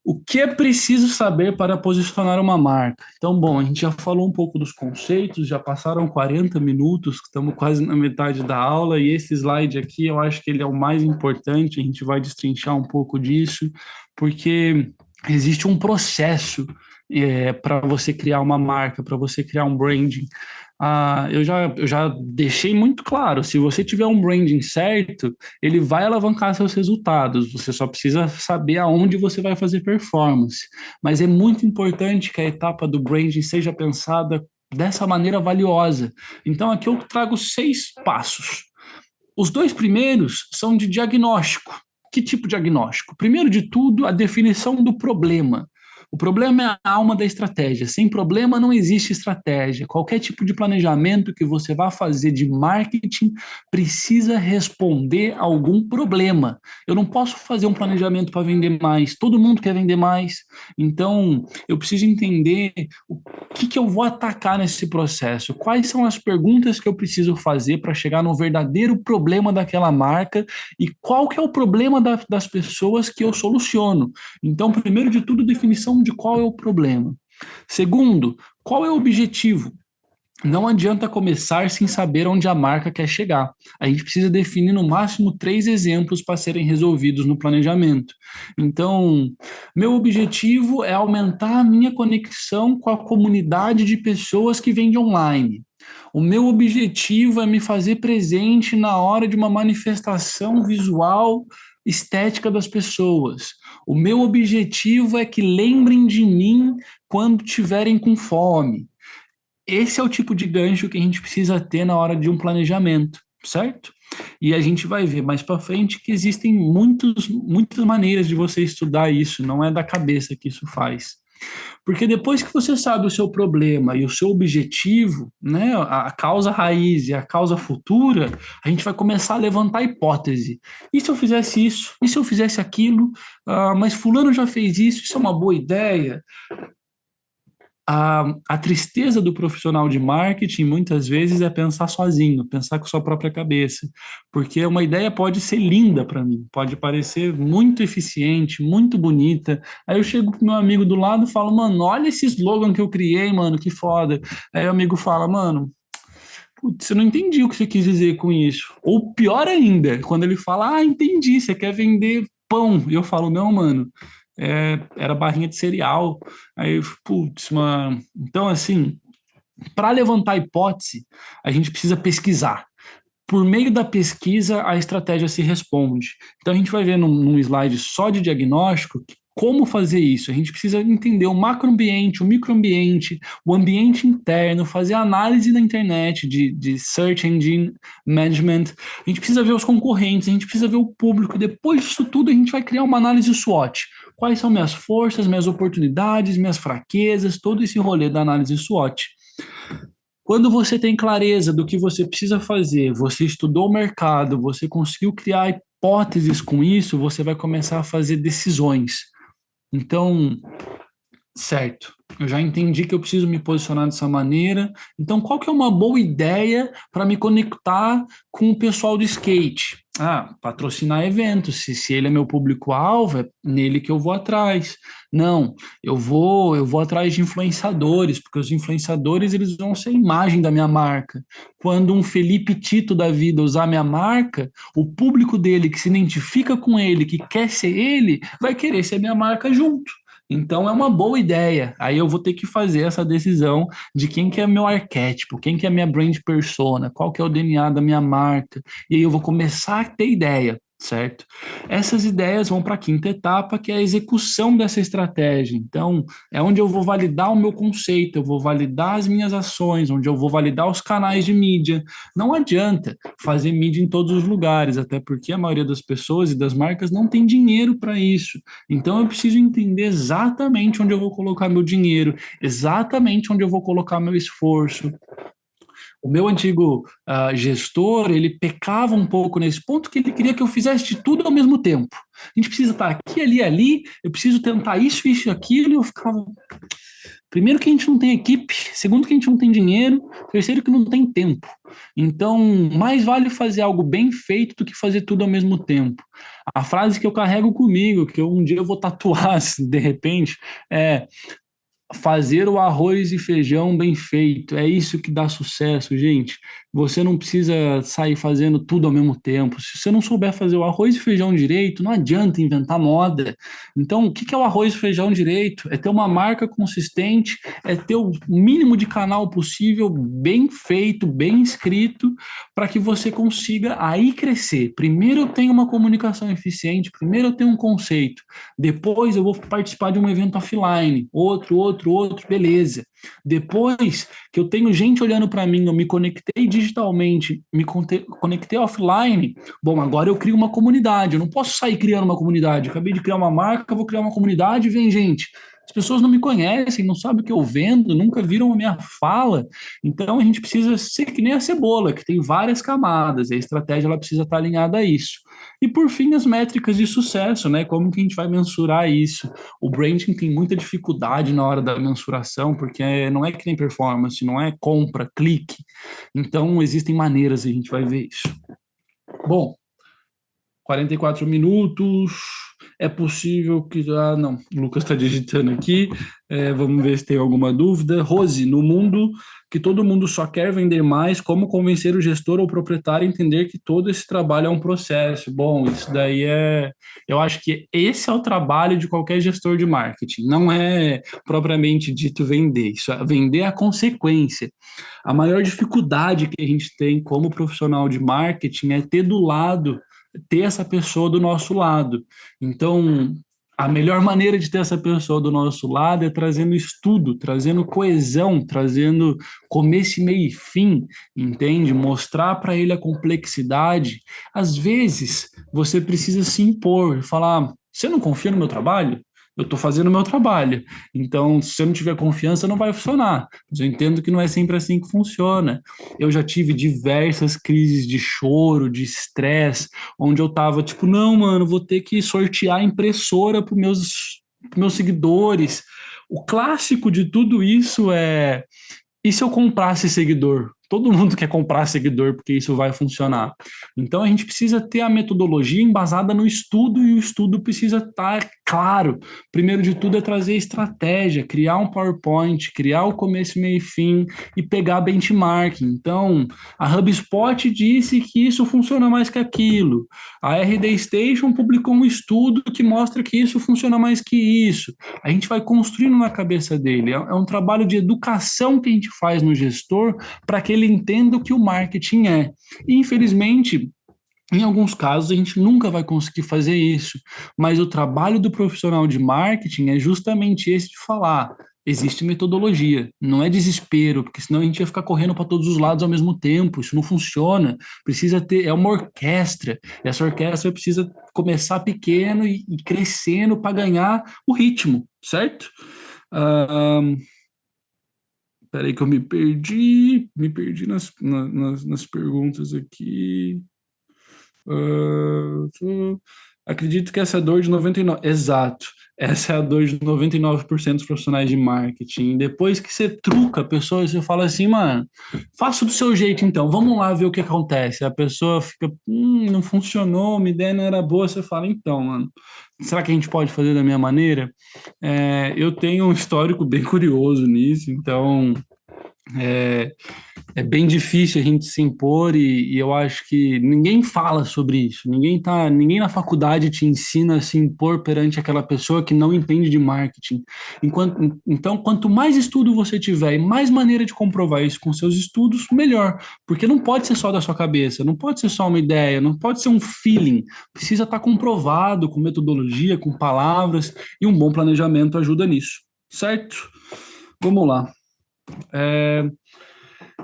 O que é preciso saber para posicionar uma marca? Então, bom, a gente já falou um pouco dos conceitos, já passaram 40 minutos, estamos quase na metade da aula, e esse slide aqui eu acho que ele é o mais importante, a gente vai destrinchar um pouco disso, porque existe um processo para você criar uma marca, para você criar um branding. Eu já deixei muito claro, se você tiver um branding certo, ele vai alavancar seus resultados. Você só precisa saber aonde você vai fazer performance. Mas é muito importante que a etapa do branding seja pensada dessa maneira valiosa. Então, aqui eu trago 6 passos. Os 2 primeiros são de diagnóstico. Que tipo de diagnóstico? Primeiro de tudo, a definição do problema. O problema é a alma da estratégia. Sem problema não existe estratégia. Qualquer tipo de planejamento que você vá fazer de marketing precisa responder a algum problema. Eu não posso fazer um planejamento para vender mais. Todo mundo quer vender mais. Então, eu preciso entender o que eu vou atacar nesse processo. Quais são as perguntas que eu preciso fazer para chegar no verdadeiro problema daquela marca e qual que é o problema das pessoas que eu soluciono. Então, primeiro de tudo, definição de qual é o problema. Segundo, qual é o objetivo? Não adianta começar sem saber onde a marca quer chegar. A gente precisa definir no máximo 3 exemplos para serem resolvidos no planejamento. Então, meu objetivo é aumentar a minha conexão com a comunidade de pessoas que vendem online. O meu objetivo é me fazer presente na hora de uma manifestação visual estética das pessoas. O meu objetivo é que lembrem de mim quando tiverem com fome. Esse é o tipo de gancho que a gente precisa ter na hora de um planejamento, certo? E a gente vai ver mais para frente que existem muitas maneiras de você estudar isso, não é da cabeça que isso faz. Porque depois que você sabe o seu problema e o seu objetivo, né, a causa raiz e a causa futura, a gente vai começar a levantar hipótese. E se eu fizesse isso? E se eu fizesse aquilo? Mas fulano já fez isso, isso é uma boa ideia? A tristeza do profissional de marketing muitas vezes é pensar sozinho, pensar com sua própria cabeça, porque uma ideia pode ser linda para mim, pode parecer muito eficiente, muito bonita. Aí eu chego pro meu amigo do lado e falo, mano, olha esse slogan que eu criei, mano, que foda. Aí o amigo fala, mano, putz, eu não entendi o que você quis dizer com isso. Ou pior ainda, quando ele fala, entendi, você quer vender pão. E eu falo, não, mano, era barrinha de cereal. Aí, putz, mano. Então, assim, para levantar hipótese, a gente precisa pesquisar. Por meio da pesquisa, a estratégia se responde. Então, a gente vai ver num slide só de diagnóstico como fazer isso. A gente precisa entender o macroambiente, o microambiente, o ambiente interno, fazer análise na internet de Search Engine Management. A gente precisa ver os concorrentes, a gente precisa ver o público. E depois disso tudo, a gente vai criar uma análise SWOT. Quais são minhas forças, minhas oportunidades, minhas fraquezas, todo esse rolê da análise SWOT. Quando você tem clareza do que você precisa fazer, você estudou o mercado, você conseguiu criar hipóteses com isso, você vai começar a fazer decisões. Então, certo, eu já entendi que eu preciso me posicionar dessa maneira. Então, qual que é uma boa ideia para me conectar com o pessoal do skate? Patrocinar eventos. Se ele é meu público-alvo, é nele que eu vou atrás. Não, eu vou atrás de influenciadores, porque os influenciadores eles vão ser a imagem da minha marca. Quando um Felipe Tito da vida usar minha marca, o público dele que se identifica com ele, que quer ser ele, vai querer ser minha marca junto. Então é uma boa ideia. Aí eu vou ter que fazer essa decisão de quem que é meu arquétipo, quem que é minha brand persona, qual que é o DNA da minha marca. E aí eu vou começar a ter ideia, certo? Essas ideias vão para a quinta etapa, que é a execução dessa estratégia. Então, é onde eu vou validar o meu conceito, eu vou validar as minhas ações, onde eu vou validar os canais de mídia. Não adianta fazer mídia em todos os lugares, até porque a maioria das pessoas e das marcas não tem dinheiro para isso. Então, eu preciso entender exatamente onde eu vou colocar meu dinheiro, exatamente onde eu vou colocar meu esforço. O meu antigo gestor, ele pecava um pouco nesse ponto que ele queria que eu fizesse de tudo ao mesmo tempo. A gente precisa estar aqui, ali, ali, eu preciso tentar isso, isso e aquilo, e eu ficava, Primeiro que a gente não tem equipe, segundo que a gente não tem dinheiro, terceiro que não tem tempo. Então, mais vale fazer algo bem feito do que fazer tudo ao mesmo tempo. A frase que eu carrego comigo, que um dia eu vou tatuar, de repente, é: fazer o arroz e feijão bem feito, é isso que dá sucesso, gente. Você não precisa sair fazendo tudo ao mesmo tempo. Se você não souber fazer o arroz e feijão direito, não adianta inventar moda. Então, o que é o arroz e feijão direito? É ter uma marca consistente, é ter o mínimo de canal possível, bem feito, bem escrito, para que você consiga aí crescer. Primeiro eu tenho uma comunicação eficiente, primeiro eu tenho um conceito, depois eu vou participar de um evento offline, outro, beleza. Depois que eu tenho gente olhando para mim, eu me conectei digitalmente, conectei offline, bom, agora eu crio uma comunidade. Eu não posso sair criando uma comunidade. Eu acabei de criar uma marca, vou criar uma comunidade e vem gente. As pessoas não me conhecem, não sabem o que eu vendo, nunca viram a minha fala. Então a gente precisa ser que nem a cebola, que tem várias camadas, e a estratégia ela precisa estar alinhada a isso. E por fim, as métricas de sucesso, né? Como que a gente vai mensurar isso? O branding tem muita dificuldade na hora da mensuração, porque não é que nem performance, não é compra, clique. Então, existem maneiras e a gente vai ver isso. Bom, 44 minutos. É possível que. Ah, não. O Lucas está digitando aqui. Vamos ver se tem alguma dúvida. Rose, no mundo que todo mundo só quer vender mais, como convencer o gestor ou proprietário a entender que todo esse trabalho é um processo? Bom, isso daí é. Eu acho que esse é o trabalho de qualquer gestor de marketing. Não é propriamente dito vender. Vender é a consequência. A maior dificuldade que a gente tem como profissional de marketing é ter essa pessoa do nosso lado. Então, a melhor maneira de ter essa pessoa do nosso lado é trazendo estudo, trazendo coesão, trazendo começo, meio e fim, entende? Mostrar para ele a complexidade. Às vezes, você precisa se impor, falar: você não confia no meu trabalho? Eu estou fazendo o meu trabalho. Então, se você não tiver confiança, não vai funcionar. Mas eu entendo que não é sempre assim que funciona. Eu já tive diversas crises de choro, de estresse, onde eu tava tipo, não, mano, vou ter que sortear impressora para meus seguidores. O clássico de tudo isso é: e se eu comprasse seguidor? Todo mundo quer comprar seguidor porque isso vai funcionar. Então a gente precisa ter a metodologia embasada no estudo e o estudo precisa estar claro. Primeiro de tudo é trazer estratégia, criar um PowerPoint, criar o começo, meio e fim e pegar benchmarking. Então a HubSpot disse que isso funciona mais que aquilo. A RD Station publicou um estudo que mostra que isso funciona mais que isso. A gente vai construindo na cabeça dele. É um trabalho de educação que a gente faz no gestor para que ele entenda o que o marketing é. E, infelizmente, em alguns casos, a gente nunca vai conseguir fazer isso, mas o trabalho do profissional de marketing é justamente esse de falar: existe metodologia, não é desespero, porque senão a gente ia ficar correndo para todos os lados ao mesmo tempo, isso não funciona, precisa ter, é uma orquestra, e essa orquestra precisa começar pequeno e crescendo para ganhar o ritmo, certo? Uh, Peraí que eu me perdi nas perguntas aqui. Acredito que essa é a dor de 99%. Exato. Essa é a dor de 99% dos profissionais de marketing. Depois que você truca a pessoa, você fala assim: mano, faça do seu jeito então, vamos lá ver o que acontece. A pessoa fica: não funcionou, minha ideia não era boa. Você fala: então, mano, será que a gente pode fazer da minha maneira? Eu tenho um histórico bem curioso nisso, então é, é bem difícil a gente se impor e eu acho que ninguém fala sobre isso. Ninguém na faculdade te ensina a se impor perante aquela pessoa que não entende de marketing. Então, quanto mais estudo você tiver e mais maneira de comprovar isso com seus estudos, melhor. Porque não pode ser só da sua cabeça, não pode ser só uma ideia, não pode ser um feeling. Precisa estar comprovado com metodologia, com palavras, e um bom planejamento ajuda nisso. Certo? Vamos lá.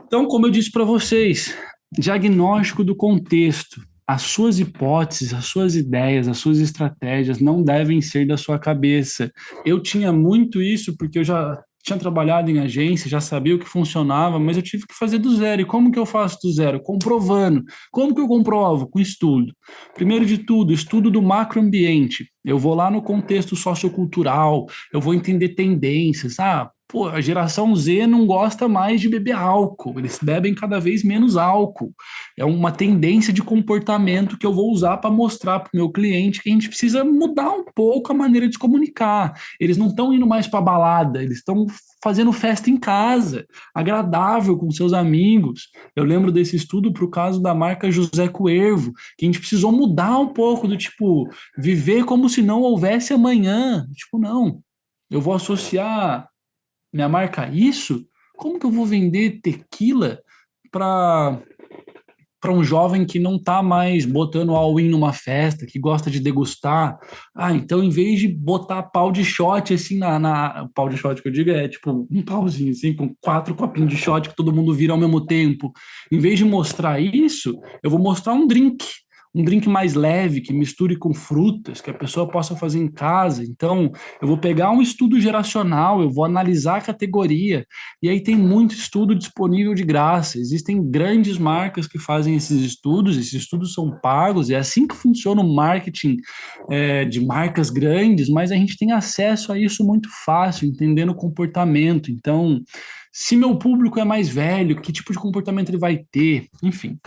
Então, como eu disse para vocês, diagnóstico do contexto. As suas hipóteses, as suas ideias, as suas estratégias não devem ser da sua cabeça. Eu tinha muito isso porque eu já tinha trabalhado em agência, já sabia o que funcionava, mas eu tive que fazer do zero. E como que eu faço do zero? Comprovando. Como que eu comprovo? Com estudo. Primeiro de tudo, estudo do macroambiente. Eu vou lá no contexto sociocultural, eu vou entender tendências. pô, a geração Z não gosta mais de beber álcool, eles bebem cada vez menos álcool. É uma tendência de comportamento que eu vou usar para mostrar para o meu cliente que a gente precisa mudar um pouco a maneira de se comunicar. Eles não estão indo mais para balada, eles estão fazendo festa em casa, agradável com seus amigos. Eu lembro desse estudo para o caso da marca José Cuervo, que a gente precisou mudar um pouco do tipo, viver como se não houvesse amanhã. Tipo, não, eu vou associar minha marca a isso? Como que eu vou vender tequila para um jovem que não está mais botando all-in numa festa, que gosta de degustar? Ah, então em vez de botar pau de shot assim pau de shot que eu digo é tipo um pauzinho assim com 4 copinhos de shot que todo mundo vira ao mesmo tempo. Em vez de mostrar isso, eu vou mostrar um drink mais leve, que misture com frutas, que a pessoa possa fazer em casa. Então, eu vou pegar um estudo geracional, eu vou analisar a categoria, e aí tem muito estudo disponível de graça. Existem grandes marcas que fazem esses estudos são pagos, é assim que funciona o marketing de marcas grandes, mas a gente tem acesso a isso muito fácil, entendendo o comportamento. Então, se meu público é mais velho, que tipo de comportamento ele vai ter, enfim.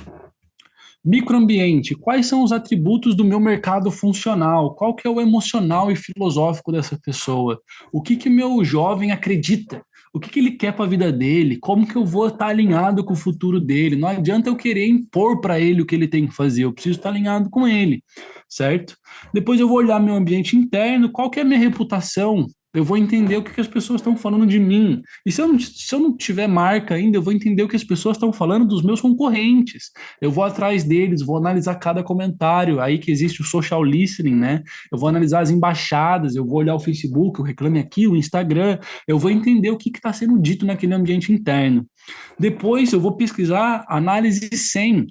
Microambiente, quais são os atributos do meu mercado funcional? Qual que é o emocional e filosófico dessa pessoa? O que que meu jovem acredita? O que que ele quer para a vida dele? Como que eu vou estar alinhado com o futuro dele? Não adianta eu querer impor para ele o que ele tem que fazer, eu preciso estar alinhado com ele, certo? Depois eu vou olhar meu ambiente interno, qual que é a minha reputação? Eu vou entender o que que as pessoas estão falando de mim. E se eu não tiver marca ainda, eu vou entender o que as pessoas estão falando dos meus concorrentes. Eu vou atrás deles, vou analisar cada comentário, aí que existe o social listening, né? Eu vou analisar as embaixadas, eu vou olhar o Facebook, o Reclame Aqui, o Instagram, eu vou entender o que está sendo dito naquele ambiente interno. Depois eu vou pesquisar análise SEM,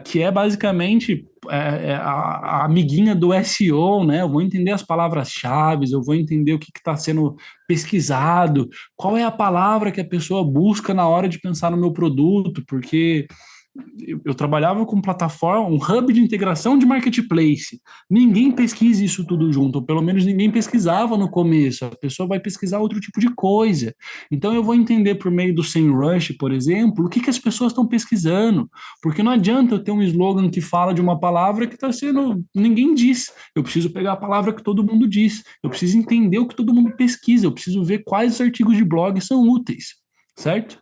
que é basicamente a amiguinha do SEO, né? Eu vou entender as palavras-chave, eu vou entender o que está sendo pesquisado, qual é a palavra que a pessoa busca na hora de pensar no meu produto, porque eu trabalhava com plataforma, um hub de integração de marketplace. Ninguém pesquisa isso tudo junto, ou pelo menos ninguém pesquisava no começo. A pessoa vai pesquisar outro tipo de coisa. Então eu vou entender por meio do SEMrush, por exemplo, o que que as pessoas estão pesquisando. Porque não adianta eu ter um slogan que fala de uma palavra que está sendo. Ninguém diz. Eu preciso pegar a palavra que todo mundo diz. Eu preciso entender o que todo mundo pesquisa. Eu preciso ver quais os artigos de blog são úteis. Certo?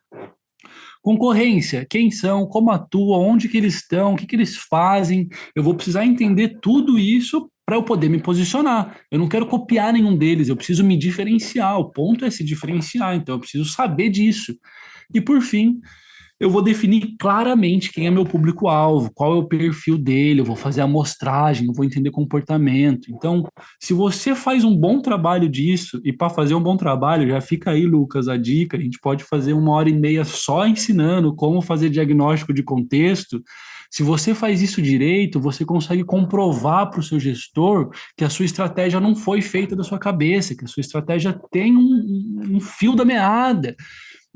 Concorrência, quem são, como atuam, onde que eles estão, o que que eles fazem. Eu vou precisar entender tudo isso para eu poder me posicionar. Eu não quero copiar nenhum deles, eu preciso me diferenciar. O ponto é se diferenciar, então eu preciso saber disso. E por fim, eu vou definir claramente quem é meu público-alvo, qual é o perfil dele, eu vou fazer a amostragem, eu vou entender comportamento. Então, se você faz um bom trabalho disso, e para fazer um bom trabalho, já fica aí, Lucas, a dica, a gente pode fazer 1 hora e meia só ensinando como fazer diagnóstico de contexto. Se você faz isso direito, você consegue comprovar para o seu gestor que a sua estratégia não foi feita da sua cabeça, que a sua estratégia tem um fio da meada.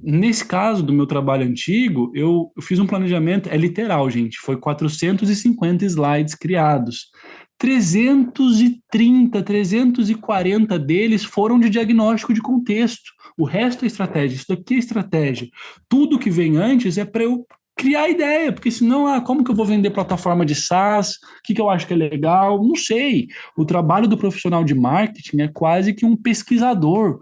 Nesse caso do meu trabalho antigo, eu fiz um planejamento, é literal, gente, foi 450 slides criados. 330, 340 deles foram de diagnóstico de contexto. O resto é estratégia. Isso daqui é estratégia. Tudo que vem antes é para eu criar ideia, porque senão, como que eu vou vender plataforma de SaaS? O que que eu acho que é legal? Não sei. O trabalho do profissional de marketing é quase que um pesquisador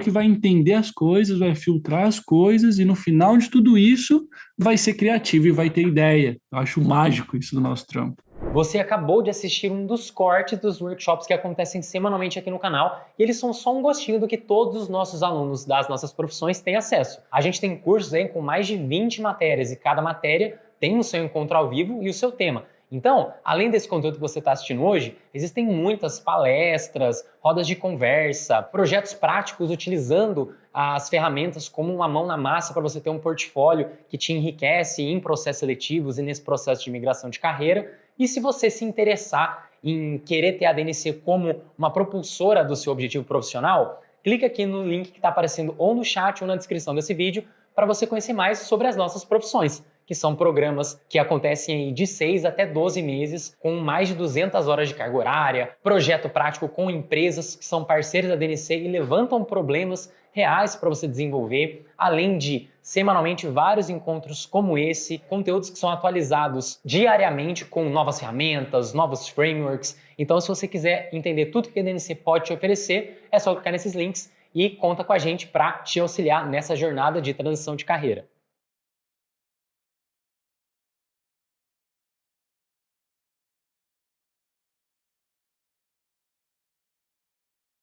que vai entender as coisas, vai filtrar as coisas e no final de tudo isso vai ser criativo e vai ter ideia. Eu acho mágico isso do nosso trampo. Você acabou de assistir um dos cortes dos workshops que acontecem semanalmente aqui no canal e eles são só um gostinho do que todos os nossos alunos das nossas profissões têm acesso. A gente tem cursos aí com mais de 20 matérias e cada matéria tem o seu encontro ao vivo e o seu tema. Então, além desse conteúdo que você está assistindo hoje, existem muitas palestras, rodas de conversa, projetos práticos utilizando as ferramentas como uma mão na massa para você ter um portfólio que te enriquece em processos seletivos e nesse processo de migração de carreira. E se você se interessar em querer ter a DNC como uma propulsora do seu objetivo profissional, clica aqui no link que está aparecendo ou no chat ou na descrição desse vídeo para você conhecer mais sobre as nossas profissões. que são programas que acontecem aí de 6 até 12 meses, com mais de 200 horas de carga horária, projeto prático com empresas que são parceiras da DNC e levantam problemas reais para você desenvolver, além de semanalmente vários encontros como esse, conteúdos que são atualizados diariamente com novas ferramentas, novos frameworks. Então, se você quiser entender tudo que a DNC pode te oferecer, é só clicar nesses links e conta com a gente para te auxiliar nessa jornada de transição de carreira.